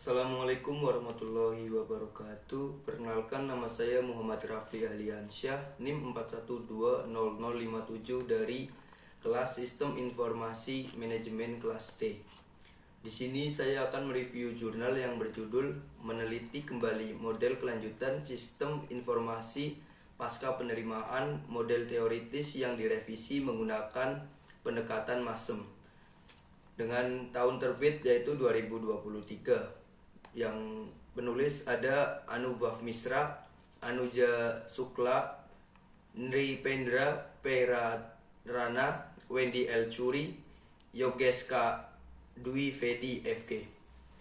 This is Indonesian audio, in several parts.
Assalamualaikum warahmatullahi wabarakatuh. Perkenalkan, nama saya Muhammad Rafli Aliansyah, NIM 4120057 dari kelas Sistem Informasi Manajemen kelas D. Di sini saya akan mereview jurnal yang berjudul Meneliti Kembali Model Kelanjutan Sistem Informasi Pasca Penerimaan Model Teoritis yang direvisi menggunakan pendekatan MASEM dengan tahun terbit yaitu 2023. Yang penulis ada Anubhav Misra, Anuja Sukla, Nripendra Perarana, Wendy L. Churi, Yogesh K. Dwivedi FK.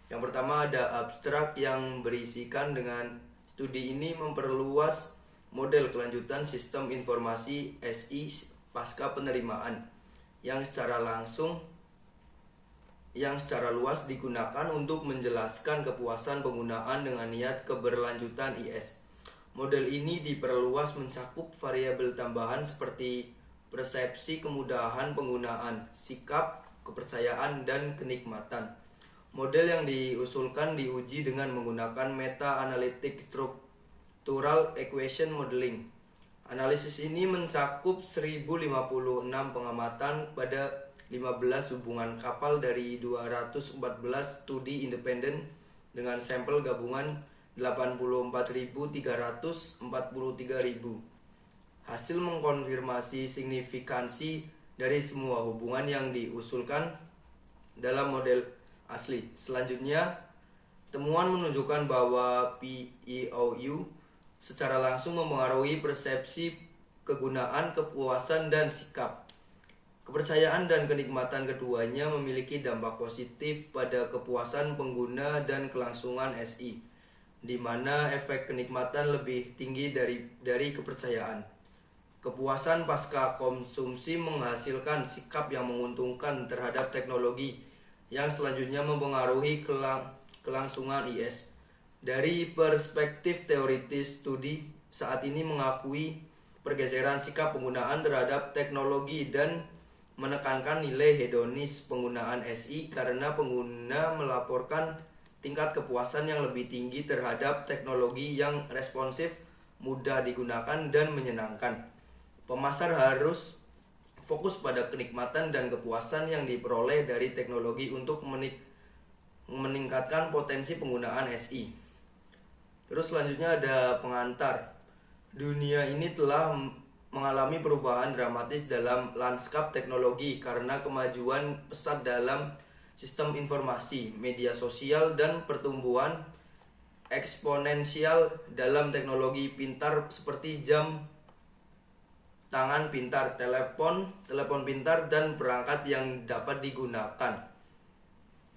Yang pertama ada abstrak yang berisikan dengan studi ini memperluas model kelanjutan sistem informasi SI pasca penerimaan yang secara luas digunakan untuk menjelaskan kepuasan penggunaan dengan niat keberlanjutan IS. Model ini diperluas mencakup variabel tambahan seperti persepsi kemudahan penggunaan, sikap, kepercayaan, dan kenikmatan. Model yang diusulkan diuji dengan menggunakan meta-analytic structural equation modeling. Analisis ini mencakup 1056 pengamatan pada 15 hubungan kapal dari 214 studi independen dengan sampel gabungan 84.343.000. Hasil mengkonfirmasi signifikansi dari semua hubungan yang diusulkan dalam model asli. Selanjutnya, temuan menunjukkan bahwa PEOU secara langsung mempengaruhi persepsi kegunaan, kepuasan, dan sikap. Kepercayaan dan kenikmatan keduanya memiliki dampak positif pada kepuasan pengguna dan kelangsungan SI, di mana efek kenikmatan lebih tinggi dari kepercayaan. Kepuasan pasca konsumsi menghasilkan sikap yang menguntungkan terhadap teknologi yang selanjutnya mempengaruhi kelangsungan IS. Dari perspektif teoritis, studi saat ini mengakui pergeseran sikap penggunaan terhadap teknologi dan menekankan nilai hedonis penggunaan SI karena pengguna melaporkan tingkat kepuasan yang lebih tinggi terhadap teknologi yang responsif, mudah digunakan, dan menyenangkan. Pemasar harus fokus pada kenikmatan dan kepuasan yang diperoleh dari teknologi untuk meningkatkan potensi penggunaan SI. Terus selanjutnya ada pengantar. Dunia ini telah mengalami perubahan dramatis dalam lanskap teknologi karena kemajuan pesat dalam sistem informasi, media sosial, dan pertumbuhan eksponensial dalam teknologi pintar seperti jam tangan pintar, telepon pintar, dan perangkat yang dapat digunakan.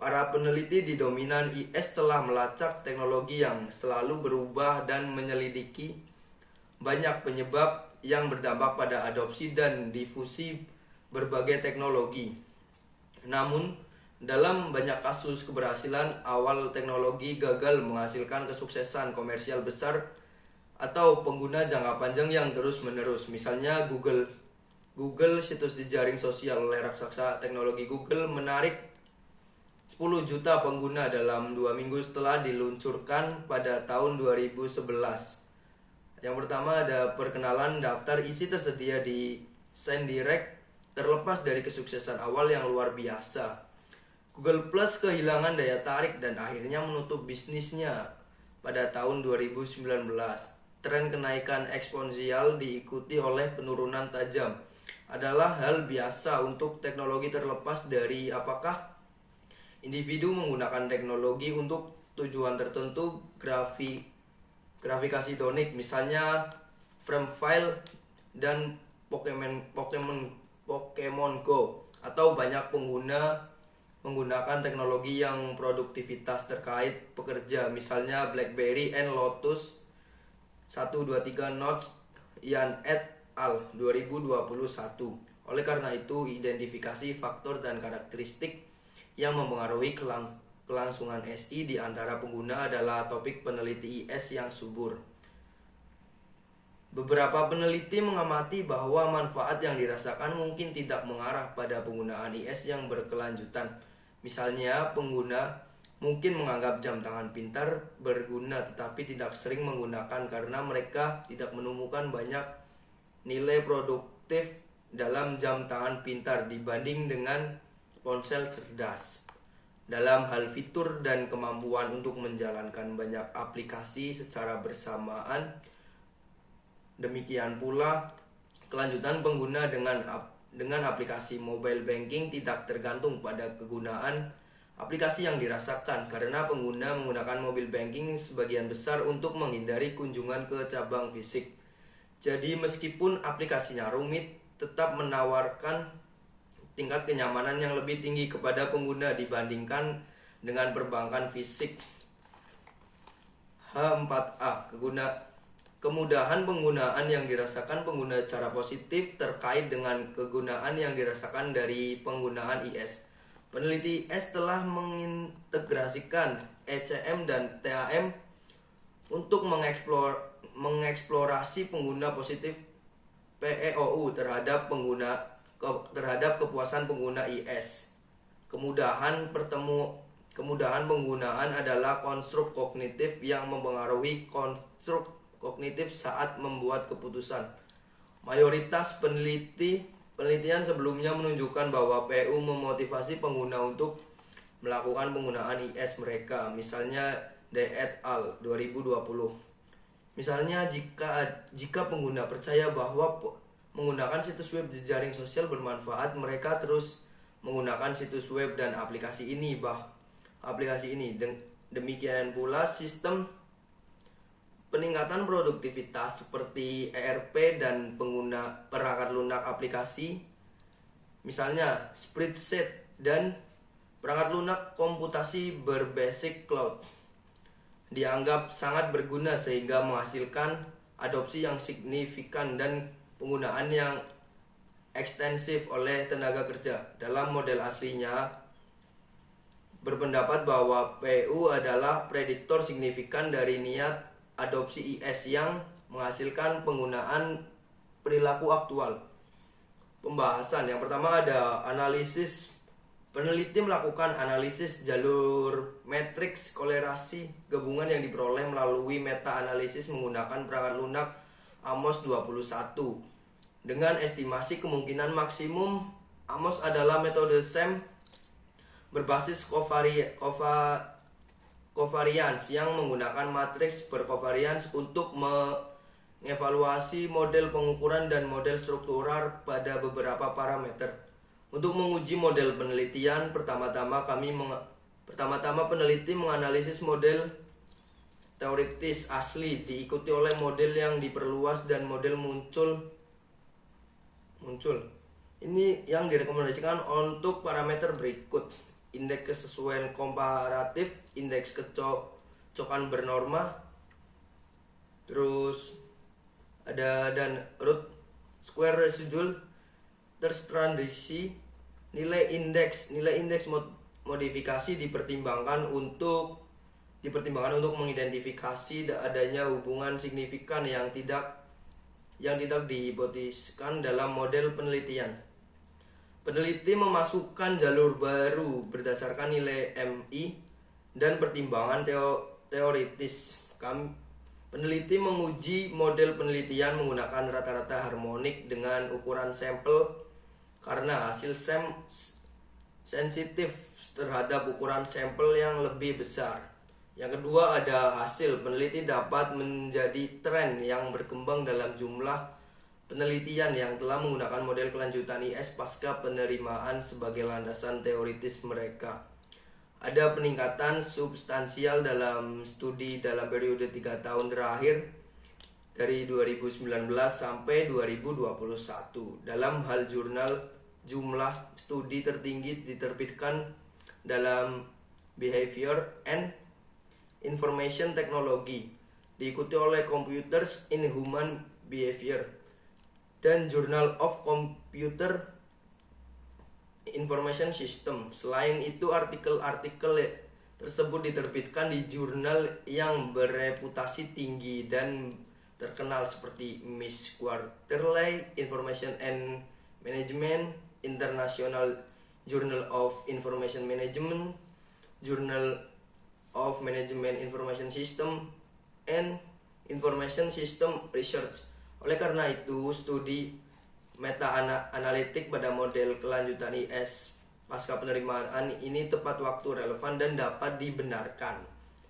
Para peneliti di dominan IS telah melacak teknologi yang selalu berubah dan menyelidiki banyak penyebab yang berdampak pada adopsi dan difusi berbagai teknologi. Namun, dalam banyak kasus keberhasilan awal teknologi gagal menghasilkan kesuksesan komersial besar atau pengguna jangka panjang yang terus-menerus. Misalnya Google, situs jejaring sosial oleh raksasa teknologi Google, menarik 10 juta pengguna dalam 2 minggu setelah diluncurkan pada tahun 2011. Yang pertama ada perkenalan. Daftar isi tersedia di SendDirect. Terlepas dari kesuksesan awal yang luar biasa, Google Plus kehilangan daya tarik dan akhirnya menutup bisnisnya pada tahun 2019. Tren kenaikan eksponensial diikuti oleh penurunan tajam adalah hal biasa untuk teknologi terlepas dari apakah individu menggunakan teknologi untuk tujuan tertentu. Grafikasi donik, misalnya frame file dan Pokemon Go, atau banyak pengguna menggunakan teknologi yang produktivitas terkait pekerja, misalnya BlackBerry and Lotus 123 Notes, Yan et al. 2021. Oleh karena itu, identifikasi faktor dan karakteristik yang mempengaruhi kelangsungan SI di antara pengguna adalah topik peneliti IS yang subur. Beberapa peneliti mengamati bahwa manfaat yang dirasakan mungkin tidak mengarah pada penggunaan IS yang berkelanjutan. Misalnya, pengguna mungkin menganggap jam tangan pintar berguna tetapi tidak sering menggunakan karena mereka tidak menemukan banyak nilai produktif dalam jam tangan pintar dibanding dengan ponsel cerdas. Dalam hal fitur dan kemampuan untuk menjalankan banyak aplikasi secara bersamaan. Demikian pula kelanjutan pengguna dengan aplikasi mobile banking tidak tergantung pada kegunaan aplikasi yang dirasakan karena pengguna menggunakan mobile banking sebagian besar untuk menghindari kunjungan ke cabang fisik. Jadi meskipun aplikasinya rumit, tetap menawarkan tingkat kenyamanan yang lebih tinggi kepada pengguna dibandingkan dengan perbankan fisik. H4A, kemudahan penggunaan yang dirasakan pengguna secara positif terkait dengan kegunaan yang dirasakan dari penggunaan IS. Peneliti IS telah mengintegrasikan ECM dan TAM untuk mengeksplorasi pengguna positif PEOU terhadap kepuasan pengguna IS. Kemudahan penggunaan adalah konstruk kognitif yang mempengaruhi konstruk kognitif saat membuat keputusan. Mayoritas penelitian sebelumnya menunjukkan bahwa PU memotivasi pengguna untuk melakukan penggunaan IS mereka, misalnya De et al. 2020. Misalnya jika pengguna percaya bahwa menggunakan situs web jejaring sosial bermanfaat, mereka terus menggunakan situs web dan aplikasi ini. Demikian pula sistem peningkatan produktivitas seperti ERP dan perangkat lunak aplikasi, misalnya spreadsheet dan perangkat lunak komputasi berbasis cloud, dianggap sangat berguna sehingga menghasilkan adopsi yang signifikan dan penggunaan yang ekstensif oleh tenaga kerja. Dalam model aslinya berpendapat bahwa PU adalah prediktor signifikan dari niat adopsi IS yang menghasilkan penggunaan perilaku aktual. Pembahasan yang pertama ada analisis. Peneliti melakukan analisis jalur matriks kolerasi gabungan yang diperoleh melalui meta-analisis menggunakan perangkat lunak Amos 21. Dengan estimasi kemungkinan maksimum, Amos adalah metode SEM berbasis covariance yang menggunakan matriks bercovariance untuk mengevaluasi model pengukuran dan model struktural pada beberapa parameter. Untuk menguji model penelitian, pertama-tama peneliti menganalisis model teoritis asli, diikuti oleh model yang diperluas dan model muncul. Ini yang direkomendasikan untuk parameter berikut: indeks kesesuaian komparatif, indeks kecocokan bernorma, terus ada dan root square residual, terus transisi. Nilai indeks modifikasi dipertimbangkan untuk mengidentifikasi adanya hubungan signifikan yang tidak dihipotisiskan dalam model penelitian. Peneliti memasukkan jalur baru berdasarkan nilai MI dan pertimbangan teoritis. Peneliti menguji model penelitian menggunakan rata-rata harmonik dengan ukuran sampel karena hasil SEM sensitif terhadap ukuran sampel yang lebih besar. Yang kedua ada hasil. Peneliti dapat menjadi tren yang berkembang dalam jumlah penelitian yang telah menggunakan model kelanjutan IS pasca penerimaan sebagai landasan teoritis mereka. Ada peningkatan substansial dalam studi dalam periode 3 tahun terakhir dari 2019 sampai 2021. Dalam hal jurnal, jumlah studi tertinggi diterbitkan dalam Behavior and Information Technology, diikuti oleh Computers in Human Behavior dan Journal of Computer Information System. Selain itu, artikel-artikel tersebut diterbitkan di jurnal yang bereputasi tinggi dan terkenal seperti Miss Quarterly Information and Management, International Journal of Information Management, Journal of Management Information System and Information System Research. Oleh karena itu, studi meta-analitik pada model kelanjutan IS pasca penerimaan ini tepat waktu, relevan, dan dapat dibenarkan.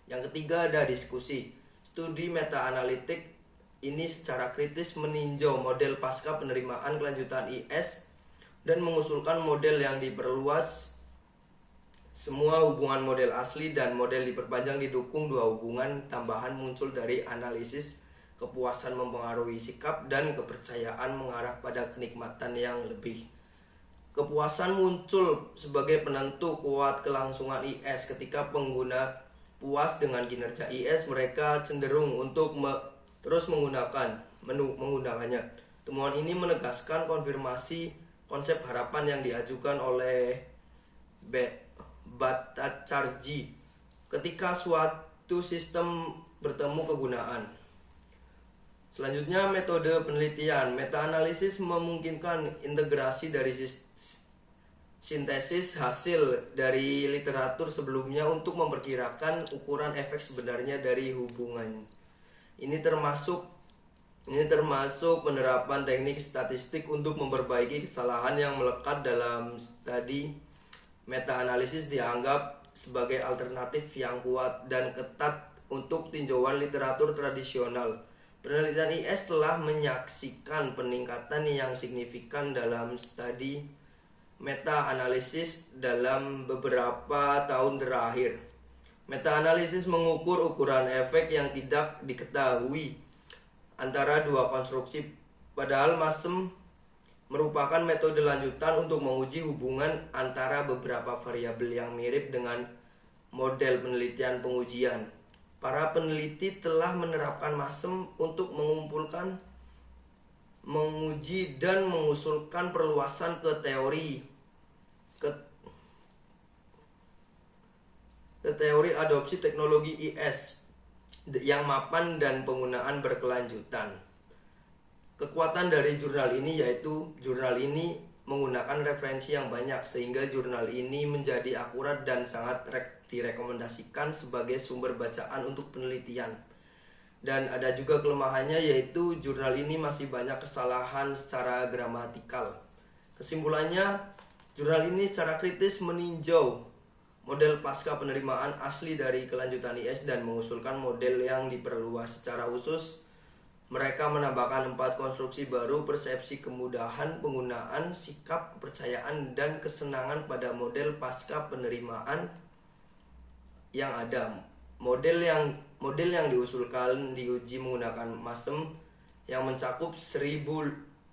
Yang ketiga ada diskusi. Studi meta-analitik ini secara kritis meninjau model pasca penerimaan kelanjutan IS dan mengusulkan model yang diperluas. Semua hubungan model asli dan model diperpanjang didukung dua hubungan tambahan muncul dari analisis. Kepuasan mempengaruhi sikap dan kepercayaan mengarah pada kenikmatan yang lebih. Kepuasan muncul sebagai penentu kuat kelangsungan IS. Ketika pengguna puas dengan kinerja IS, mereka cenderung untuk terus menggunakannya. Temuan ini menegaskan konfirmasi konsep harapan yang diajukan oleh Bhattacharjee ketika suatu sistem bertemu kegunaan. Selanjutnya, metode penelitian. Meta-analisis memungkinkan integrasi dari sintesis hasil dari literatur sebelumnya untuk memperkirakan ukuran efek sebenarnya dari hubungan. Ini termasuk penerapan teknik statistik untuk memperbaiki kesalahan yang melekat dalam studi. Meta-analisis dianggap sebagai alternatif yang kuat dan ketat untuk tinjauan literatur tradisional. Penelitian IS telah menyaksikan peningkatan yang signifikan dalam studi meta-analisis dalam beberapa tahun terakhir. Meta-analisis mengukur ukuran efek yang tidak diketahui antara dua konstruksi, padahal masem merupakan metode lanjutan untuk menguji hubungan antara beberapa variabel yang mirip dengan model penelitian pengujian. Para peneliti telah menerapkan masem untuk mengumpulkan, menguji, dan mengusulkan perluasan ke teori adopsi teknologi IS yang mapan dan penggunaan berkelanjutan. Kekuatan dari jurnal ini yaitu jurnal ini menggunakan referensi yang banyak sehingga jurnal ini menjadi akurat dan sangat direkomendasikan sebagai sumber bacaan untuk penelitian. Dan ada juga kelemahannya, yaitu jurnal ini masih banyak kesalahan secara gramatikal. Kesimpulannya, jurnal ini secara kritis meninjau model pasca penerimaan asli dari kelanjutan IS dan mengusulkan model yang diperluas. Secara khusus, mereka menambahkan 4 konstruksi baru: persepsi, kemudahan penggunaan, sikap, kepercayaan, dan kesenangan pada model pasca penerimaan yang ada. Model yang diusulkan diuji menggunakan masem yang mencakup 1056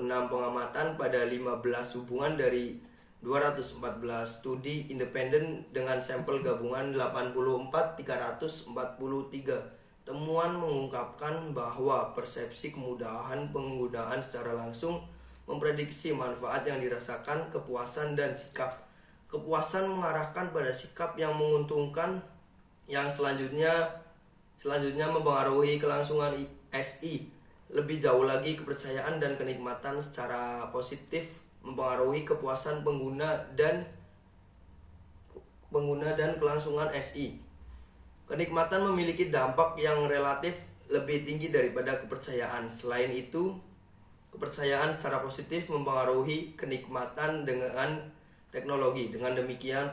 pengamatan pada 15 hubungan dari 214 studi independen dengan sampel gabungan 84.343. Temuan mengungkapkan bahwa persepsi, kemudahan penggunaan secara langsung memprediksi manfaat yang dirasakan, kepuasan, dan sikap. Kepuasan mengarahkan pada sikap yang menguntungkan, yang selanjutnya mempengaruhi kelangsungan SI. Lebih jauh lagi, kepercayaan dan kenikmatan secara positif mempengaruhi kepuasan pengguna dan kelangsungan SI. Kenikmatan memiliki dampak yang relatif lebih tinggi daripada kepercayaan. Selain itu, kepercayaan secara positif mempengaruhi kenikmatan dengan teknologi. Dengan demikian,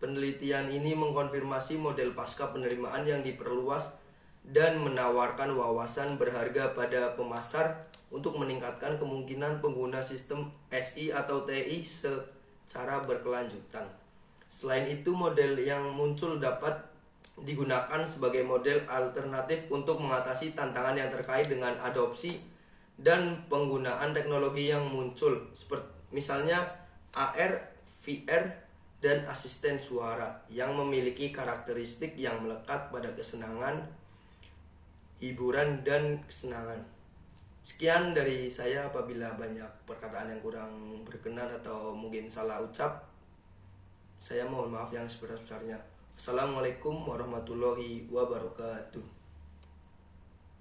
penelitian ini mengkonfirmasi model pasca penerimaan yang diperluas dan menawarkan wawasan berharga pada pemasar untuk meningkatkan kemungkinan pengguna sistem SI atau TI secara berkelanjutan. Selain itu, model yang muncul dapat digunakan sebagai model alternatif untuk mengatasi tantangan yang terkait dengan adopsi dan penggunaan teknologi yang muncul, seperti misalnya AR, VR, dan asisten suara yang memiliki karakteristik yang melekat pada kesenangan, hiburan, dan kesenangan. Sekian dari saya. Apabila banyak perkataan yang kurang berkenan atau mungkin salah ucap, saya mohon maaf yang sebesar-besarnya. Assalamualaikum warahmatullahi wabarakatuh.